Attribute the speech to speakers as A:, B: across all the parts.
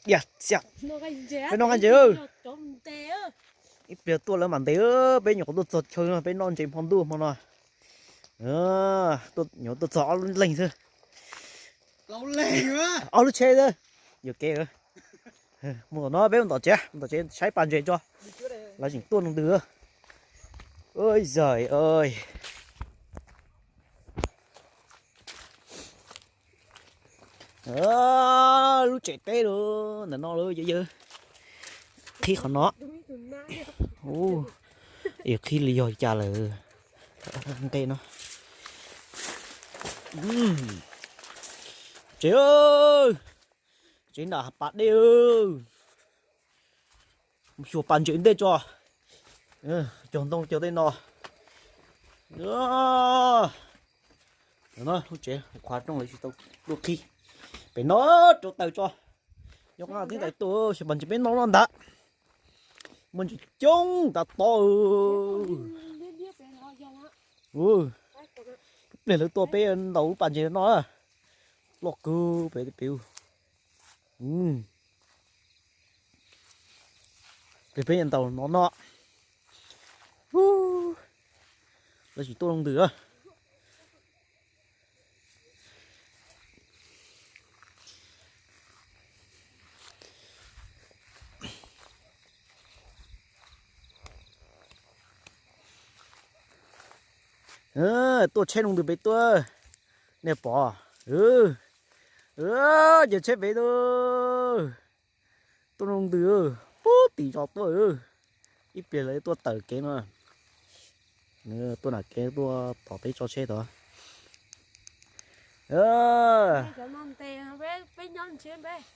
A: dạ dạ bên non anh chị ơi ít giờ tua lớn mặn té bên nhỏ tôi sọt chơi bên non chị phong đua mà nói tôi nhỏ tôi rõ lành thôi
B: lâu lành quá
A: nó chơi thôi nhiều kê rồi mua nó bên tỏ chế sai bàn chuyện cho là chỉ tuôn không được ôi giời ơi lúc chạy té rồi là nó luôn chứ khi còn nó khi lý do trả lời cây nó chị ơi chị đã bắt đi ơi chùa bàn chuyện đây cho chọn tông cho tên nó nó lúc chế khóa trong lấy tao đôi khi phải nó cho tao cho nhóc nào thế này tôi sẽ bắn chỉ bên nó đã mình chỉ chung ta to để lấy to bên đầu bàn chỉ nó à lọt cơ về tiêu để bên tàu nó là chỉ tôi không được tôi chết không được với tôi nè bỏ giờ chết với tôi không được tí cho tôi ít biệt lấy tôi tờ cái mà tôi là cái tôi bỏ tay cho chết đó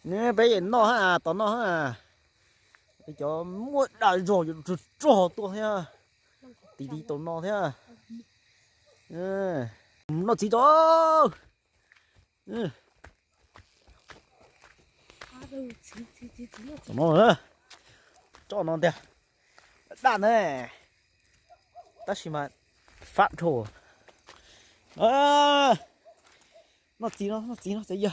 A: nè bây giờ nó ha tao nó ha bây giờ mua đại rồi cho tôi ha tí tao nó thế à nó chỉ cho nó nữa cho nó đẹp đàn này ta chỉ mà phát thổ nó chỉ nó sẽ giờ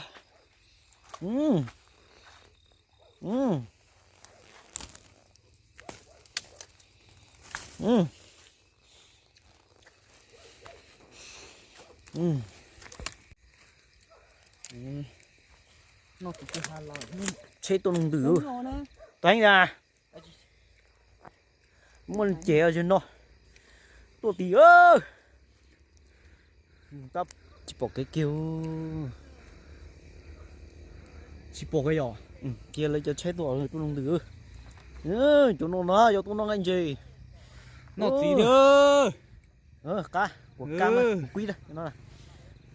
A: nó cũng hay là chế tôi không được đánh ra muốn chế ở trên nó tôi tí ơi ta chỉ bỏ cái kêu
B: chỉ bỏ cái giò
A: kia lấy cho chế tôi không được chỗ nó cho tôi nó anh gì
B: nó gì nữa
A: cá của cam quý đây nó này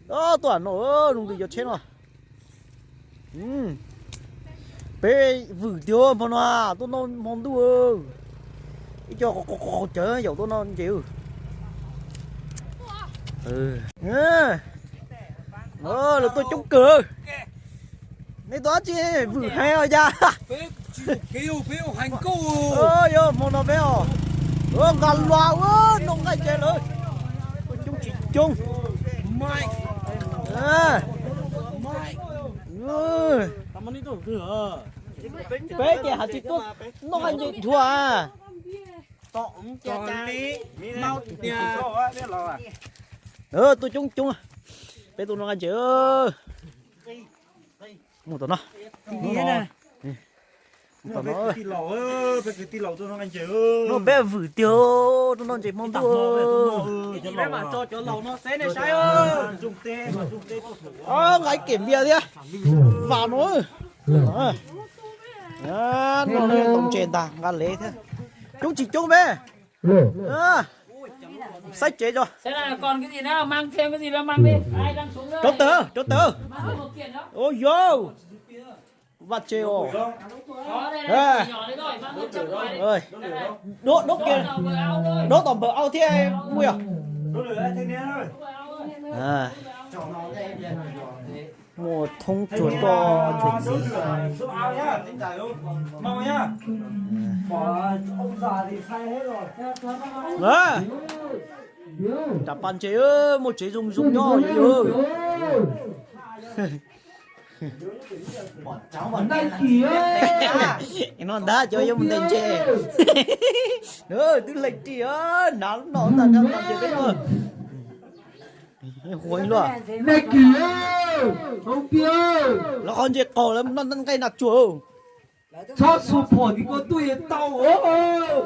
A: đó toàn nó đúng từ cho chết rồi bé vừa tiêu mà nó tôi nó mong đua cho có chở dầu tôi nó chịu là tôi chống cự này đó chứ vừa hay rồi ra
B: kêu hành câu
A: yo mong nó béo gần loa ơi nông ngay chơiเลยchúng chỉ chung
B: mai
A: tao đi đâu nữa bé kìa hả chị tôi nó anh chị thua à
B: tổng cha mau nhà
A: tôi chung bé tôi nó anh chị ơi một tao nó
B: nó bé tí lẩu tôi nó anh chị
A: nó bé vừa tiêu tôi nó chỉ mong đua
B: chị bé mà cho lẩu nó xé này sai ơi dùng tê
A: ngay kiểm bia đi vào nó nó tổng trên ta ngăn lễ thế chúng chỉ chung bé sách chế cho
C: thế là còn cái gì nữa mang thêm cái gì đó mang đi ai đang xuống đây
A: chốt tớ ôi vô vặt chê ồ ơi đốt kia đốt toàn bờ ao thế mui à một thông chuột to chuột gì
B: mau nhá bỏ ông già thì khai hết rồi
A: chả bàn chế ơi một chế dùng nho vậy ơi cháu
B: Bọn đây kìa.
A: nó đã cho em một tên chè nữa tôi lấy chị ơi nó ta đang làm gì đấy rồi хуй luôn
B: Này kìa. Ông kia.
A: nó còn chè cổ lắm nó cây nạt chuột
B: Cho số phỏ thì có tuổi tao ơi.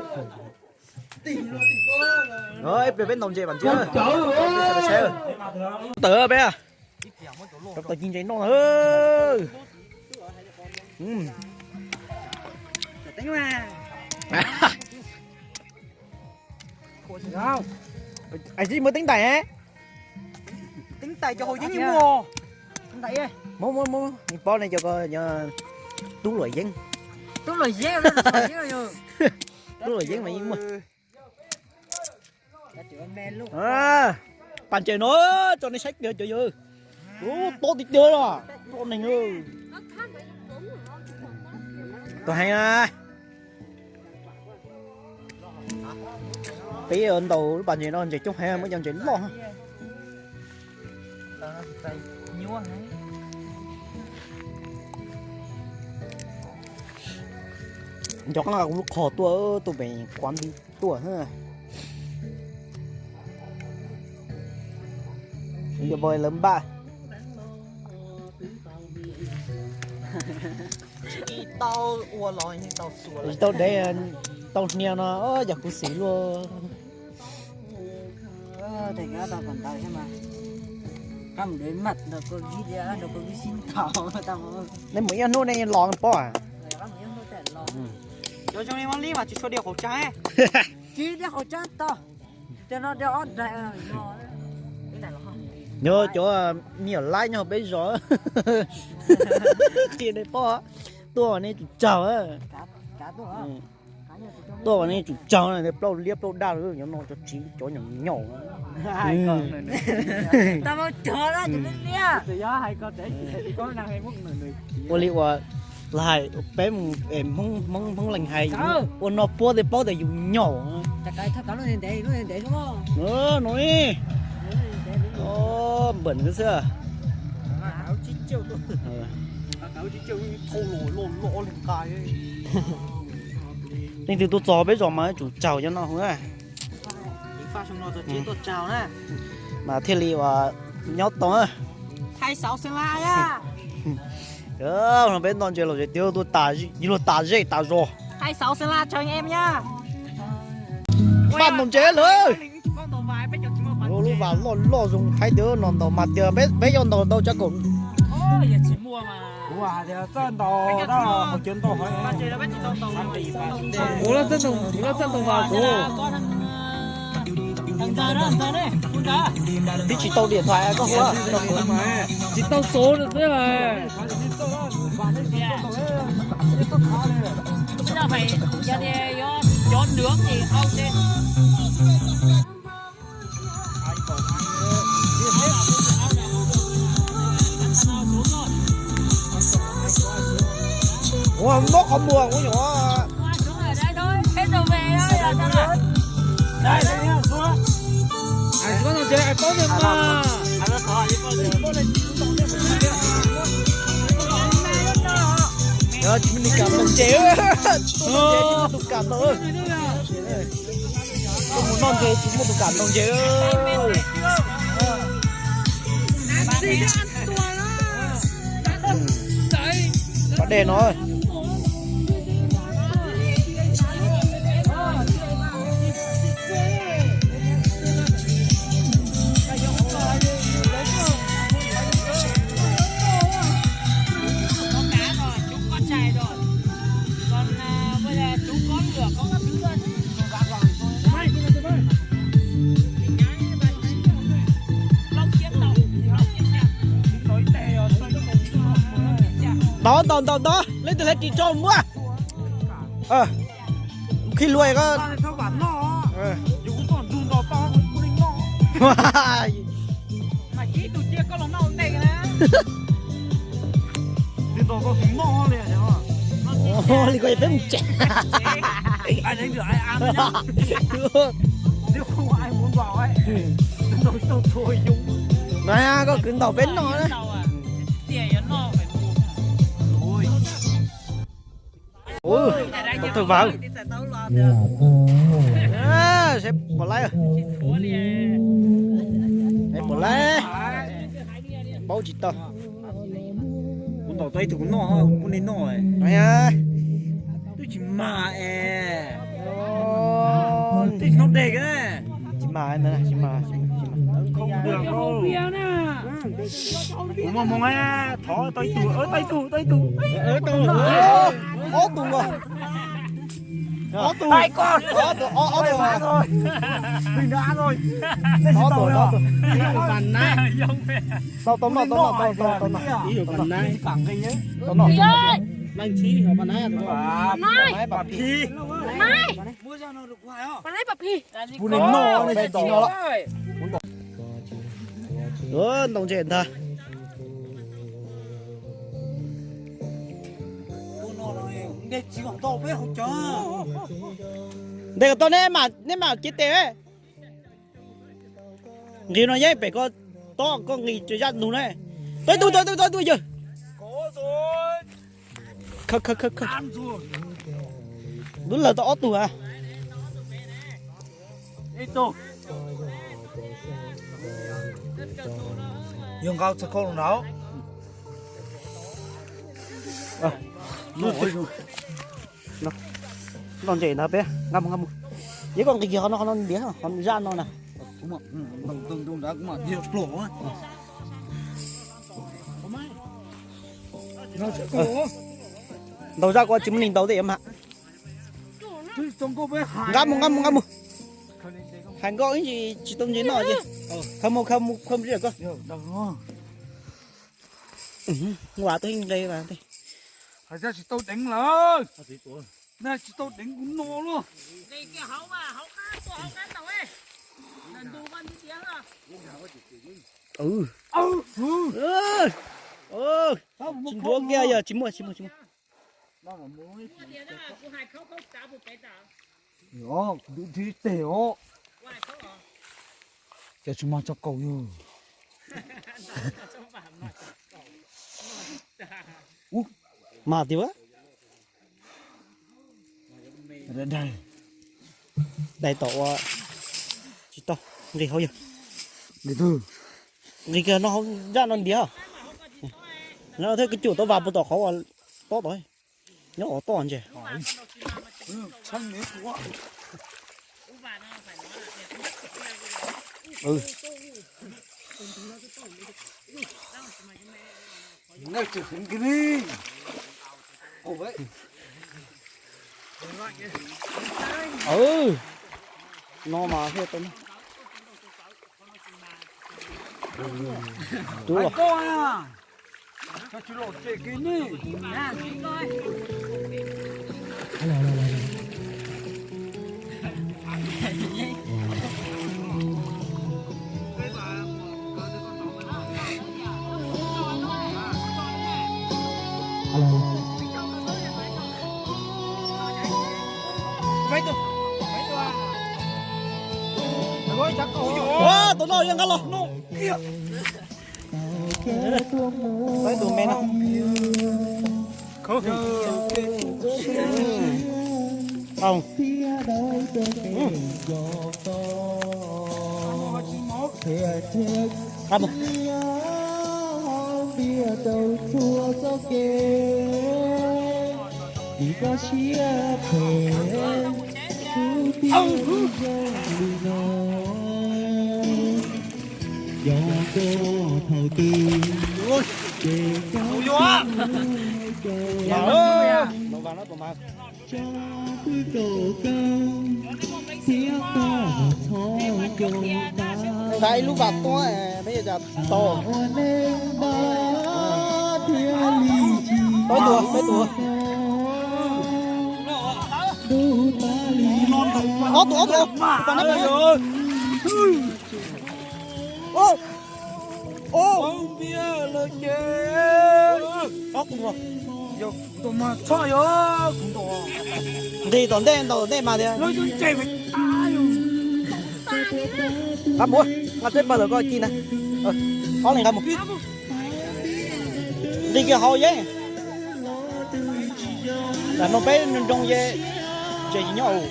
A: rồi về bên đồng chè bạn chưa
B: Cháu ơi.
A: tớ bé tớ tớ nhìn thấy nó ơi
C: Tính mà.
A: anh gì mới tính tài á
C: Tính tài cho hồi dính như mua. Tính tài ơi.
A: mua bao này cho coi nhờ tú loại dân
C: Tôi lời dễ rồi,
A: tú loại dân mà nhưng mà
C: Đã chịu anh men luôn.
A: bạn chơi nó cho nó sách kìa trời ơi tốt thì chưa rồi con này ơi tôi hay à tí ơn đầu bạn gì nó chỉ chút hay mới dần chuyển lo
C: Nhiều hả?
A: cho con cũng khó tua tụi mình quán đi tua ha giờ bơi lớn ba
C: Tao ua lòi nhưng tao sủa lại.
A: tao để tao nghe nó giờ cũng xí luôn
C: Thì cái tao còn tao mà. Cầm đến mặt nó có ghi ra, nó có ghi xin tao tao.
A: nên mỗi ăn nô này lòn bỏ à
C: Cho trong này món lý mà chỉ cho đeo khẩu trang ấy. Chỉ đeo khẩu trang to. Cho nó đeo ớt này nó. Cái này là không.
A: nhớ chỗ nhiều like nhau bây giờ kia đây bỏ tua này chủ chào á
C: Cá tôi hả?
A: tua này chủ chào này để bao liếp bao đau nữa nó cho chín chỗ nhỏ nhỏ
C: Hai con này này. Tao mau chờ đó cho nên nha. Từ đó hai con để có năng hay mất người.
A: ô liu à lại bé em không lành hay ô nó bỏ để dùng nhỏ
C: Chắc cái thằng nó lên để đúng không?
A: nữa nói ô bẩn cái xưa
C: Áo chín chiều tôi. Áo chín chiều thô lỗ lên cài ấy.
A: nên từ tôi cho bây giờ mà chủ chào cho nó không à
C: Pha xong rồi tôi chỉ tôi chào nè.
A: mà thiên lý và nhót to
C: 26 sen la nha.
A: nó bên non chơi rồi tiêu tôi tả dây tả rò
C: 26 sen la cho anh em nhá.
A: ban đồng chếเลย
C: Con tàu vải bây giờ chúng nó
A: lúc vào lo dùng hai đứa nón đầu mặt giờ bé cho nón đầu cho cũng
C: ôi giờ chỉ mua mà.
B: Wow, thì chân tàu đó một chuyến tàu
C: Mà
B: hay.
C: chơi nó bắt chỉ tàu tàu.
B: Ủa nó chân tàu vào
C: Có thằng già đấy, con cá.
A: thì chỉ tàu điện thoại có hoa
B: Chỉ tàu số được thế mà.
C: Bây giờ phải giờ thì cho nướng thì không trên.
A: ủa nó không buồn của nhỏ
C: Đúng rồi đây thôi, hết rồi về thôi là sao rồi?
B: Đây đây nha, xuống. Ai có nó chơi ai tốt được mà.
A: giờ chỉ mình cảm đồng chế tôi cảm thôi tôi muốn non chế chúng một tôi cảm đồng chế bắt đèn rồi đó lấy từ lấy kỳ cho mua khi lùi có
B: Sao bản nó.
A: ờ.
B: Dù cũng còn đun đỏ to cũng đinh nó.
C: Mà chỉ tụi chia có lòng nào đây nè.
B: Đun đỏ có kính mò liền nhá.
A: Ôi, coi phải một trẻ.
B: Ai đánh được ai ăn nhá. Nếu không có ai muốn vào ấy. Đun đỏ tao thôi dùng.
A: Này có cứng đầu bên nó đấy.
C: Tiền nó phải mua.
A: ôi tôi thử vào sẽ bỏ lại rồi em bỏ lại bao chỉ to
B: con tàu tay thì cũng nọ con nên nọ
A: này à
B: tôi chỉ mà tôi chỉ không để cái này
A: chỉ mà nữa chỉ mà
B: không được đâu mà mong á thỏ tay tù tay tù
A: ở tù ó tù rồi ó tù
B: hai con
A: ó tù ó tù
B: rồi mình đã rồi
A: ó tù ó tù
B: bàn nãy
A: tao
B: ý được bàn nãy cẳng cái nhé
C: Anh chí ở bàn nãy
A: máy bà phi
B: mua ra nó được hoài không
C: bàn nãy bà phi
B: bún nọ này
A: chỉ nó đồng chuyện thôi
B: để chỉ còn tàu với không cho
A: đây là tôi nên mà chết té khi nó nhảy phải có to có nghỉ chơi ra đúng này tôi chưa
B: có rồi
A: khắc
B: ăn rồi
A: đúng là to tù à
B: đi tù dùng cao cho con nào
A: nó chạy nó bé ngâm với con kia nó bé nó ra nó nè
B: cũng mà từng đã cũng mà nhiều lỗ á nó sẽ có
A: đầu ra qua chứng minh đầu thì em ạ
B: chứ trong cô bé hải
A: ngâm hành gọi gì chỉ tông gì nọ chứ không biết cơ
B: đó
A: quả tôi hình đây mà đây
B: phải ra chỉ tôi đánh lên nè chỉ tôi đánh cũng no luôn
C: đây cái hậu cá tàu ấy lần đầu con đi tiếng à
A: chính búa kia giờ chín mua
B: đó đủ tí tèo cho chúng ta cho cầu như
A: mà tiêu á
B: đây
A: đây tổ chỉ to gì thôi giờ
B: để từ
A: gì kia nó không ra nó đĩa nó thấy cái chủ tôi vào bộ tổ khó to rồi nó ở to chứ
B: chân mấy quá ngay từ cái đi ồ vậy
A: nó mà thế tôi chú à
B: con à cho chú lộ chạy cái đi nè
A: wow tụi nóยังกันหรอไปดูแม่นะเอาครับ
D: do cô thầu tiền để cháu
A: nó vào nó mà
D: cho cứ cầu cơn thiết ta một thó cầu ta
A: đây lúc bạc to bây giờ to
D: nên ba thiên lý chi
A: tới tua
D: tu ta lý
A: ó tụ còn nó rồi
B: không biết là chết
A: ó cùng rồi
B: giờ tụi mà sao vậy cũng to
A: đi tổn đen mà đi
B: nói chung chạy phải
A: cắm mua ngắt tiếp bao giờ coi chi này có này cắm một đi kia hồi vậy là nó bé trong dê chơi gì nhau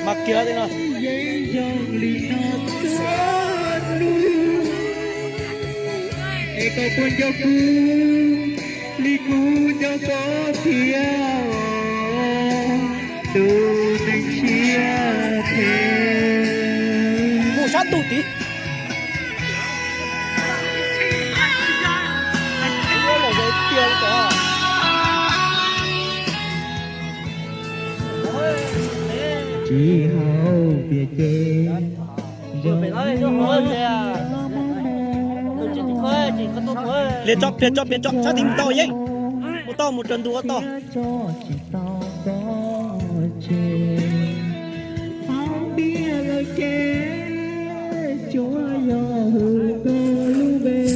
A: mặc kia đi nào
D: Eko pun joku liku joko tiao tu ning chia the
A: mua sát tụ tí mua là dây tiêu cho
D: chỉ hậu biệt chế
B: Vừa phải nói cho hơi kìa. Tôi chỉ thuê, chỉ có tôi thuê.
A: liền chọc sao tìm to vậy một to một trận đua to
D: cho chỉ tao có chê áo bia lời kể chúa yo hư tô lu bê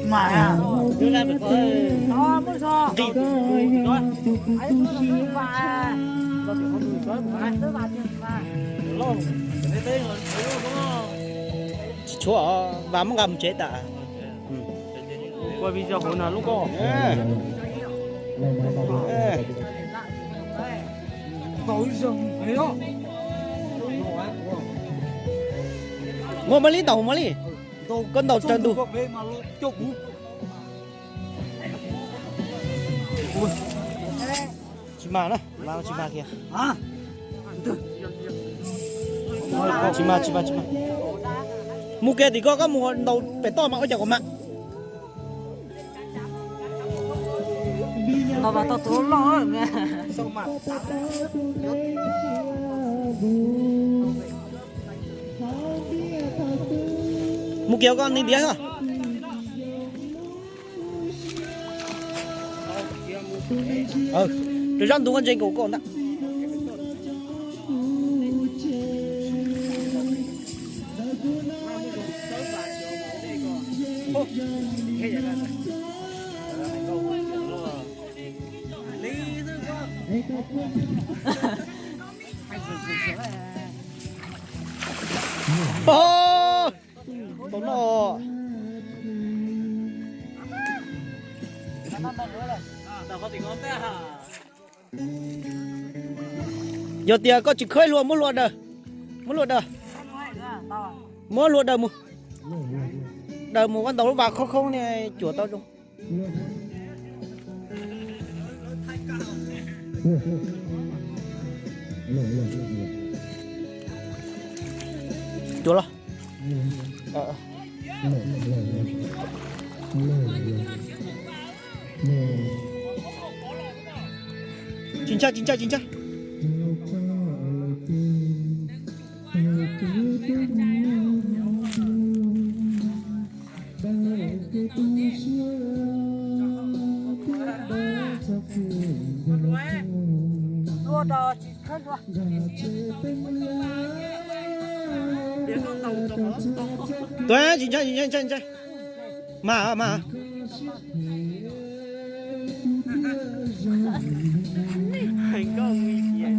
C: mà
B: Đưa ra phải coi.
C: nó mới so
A: đi
C: ấy mới là mà
B: Tôi chỉ có người nói một ai.
C: tới bà tiền mà
B: Lâu. Thế thế rồi, thấy đúng không?
A: chúa và muốn cầm chế tạ
B: Quay video hồi nào lúc có.
C: tối rừng thấy đó
A: ngồi mà lý tàu mà lý con tàu trận đua
C: về mà luôn chụp
A: chị mà đó lao chị mà kìa
C: hả
A: chị mà mua kia thì có mua đầu phải to mà có chả có mạng
C: nó bảo tao trốn lo nghe
B: Xong mặt.
A: mua kia con đi đĩa hả rồi răn đúng con trên cổ con đó ô tốn nọ
B: Tao có tình ngon thế hả?
A: giờ tiền có chỉ khơi luôn muốn luôn đời mua luôn đời một con tàu nó vào không này chùa tao luôn chùa lo chính xác
C: đua đò chỉ khơi đua
A: đấy chính xác mà
B: Thành công ý kìa.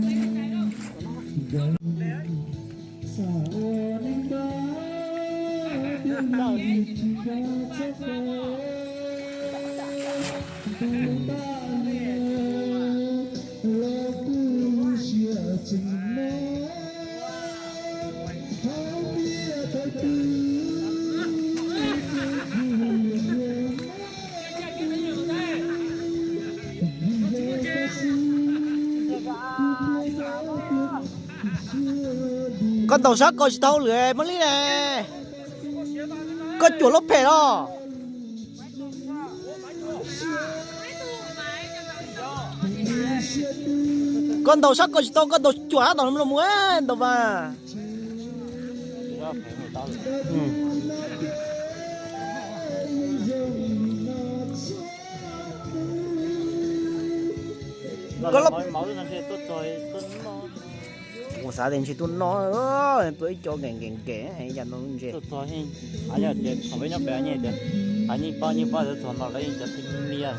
A: con tàu sắt coi tàu lưỡi mất lý nè con chuột lốp phè đó con tàu sắt coi tàu con tàu chuột tàu nó muốn tàu và
B: Có lúc máu nó sẽ tốt rồi, tốt nó.
A: một xã điện chỉ tuân nó tới cho gèn kẻ hay dành nó gì
B: Tốt rồi hen. Anh nhớ chuyện không biết nó bé như thế. Anh bao nhiêu bao giờ thằng nào lấy cho thanh niên.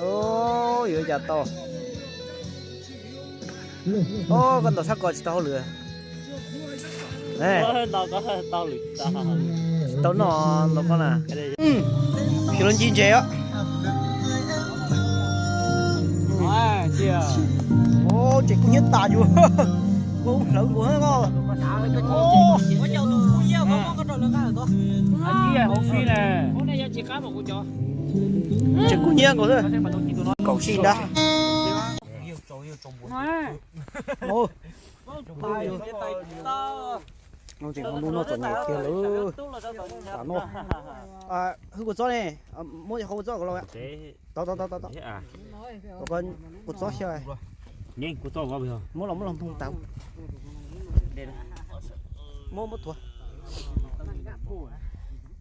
A: ô giờ chả to ô con tàu sắc coi chỉ tàu lửa này
B: tao có tao lụt
A: tàu nó con à khi lên chín chế á
B: à chia
A: ô chị cũng nhất tà chưa ô lỡ của nó ô
C: có chầu tụ phu nhiều có trò lớn cả rồi
B: anh chia hộp phi nè hôm nay chỉ cá một cô chó
A: chị cũng nhất của thôi cậu xin đã ô nó chỉ còn nó chọn nhảy kia lỡ cả nó à hư cột gió này mỗi không cột gió của nó ạ tao con cột gió chơi
B: nhanh cô to quá bây giờ
A: mỗi lòng thùng tàu mỗi một thua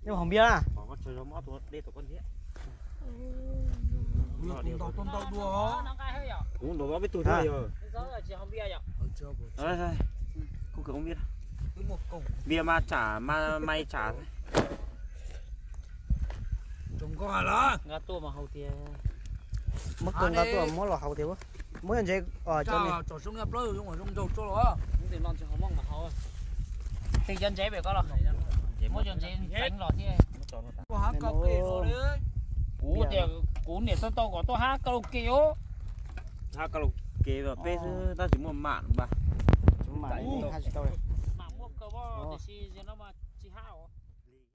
A: nhưng mà không biết à
B: có chơi nó mót đây tụi con thế
C: tao đùa
B: cũng đồ với tôi thôi rồi thôi cũng không biết bia mà trả mà may trả
C: chúng có là
B: ngã tua mà hậu tiền
A: mất cân cả tôi mỗi lò hậu thì quá mỗi anh chơi ở cho này
C: cho xuống nhập lơ chúng ở trong cho nó
B: thì non chỉ không mong mà thôi thì dân chế về có lò mỗi dân chế đánh lò thế
C: có hát karaoke rồi đấy
B: cú thì cú này tôi có tôi hát karaoke ó hát karaoke và pe ta chỉ mua mạng bà
A: mà hai chị tôi
B: mạng mua cơ bo để xí nó mà chỉ hao